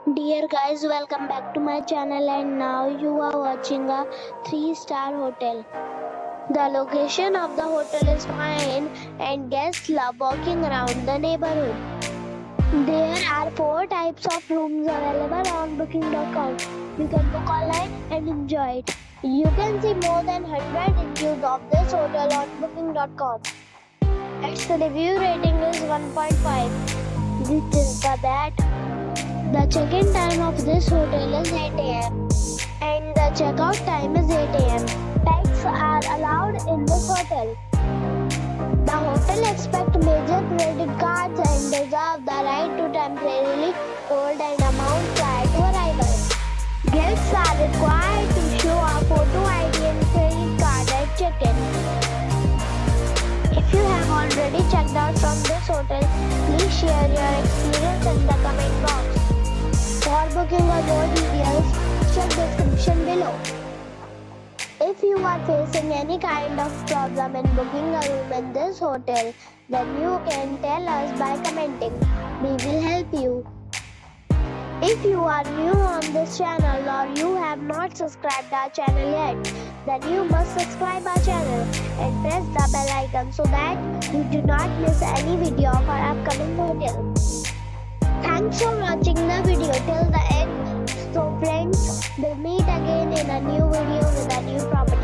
Dear guys, welcome back to my channel, and now you are watching a 3-star hotel. The location of the hotel is fine and guests love walking around the neighborhood. There are 4 types of rooms available on booking.com. You can book online and enjoy it. You can see more than 100 reviews of this hotel on booking.com. Its review rating is 1.5, which is that. The check-in time of this hotel is 8 a.m. and the check-out time is 8 a.m. Pets are allowed in this hotel. The hotel accepts major credit cards and reserves the right to temporarily hold an amount prior to arrival. Guests are required to show a photo ID and credit card at check-in. If you have already checked out from this hotel, please share your experience in the comment box. For booking or more details, check description below. If you are facing any kind of problem in booking a room in this hotel, then you can tell us by commenting. We will help you. If you are new on this channel or you have not subscribed our channel yet, then you must subscribe our channel and press the bell icon so that you do not miss any video of our upcoming hotel. Thanks for watching the video till the end. So friends, we'll meet again in a new video with a new property.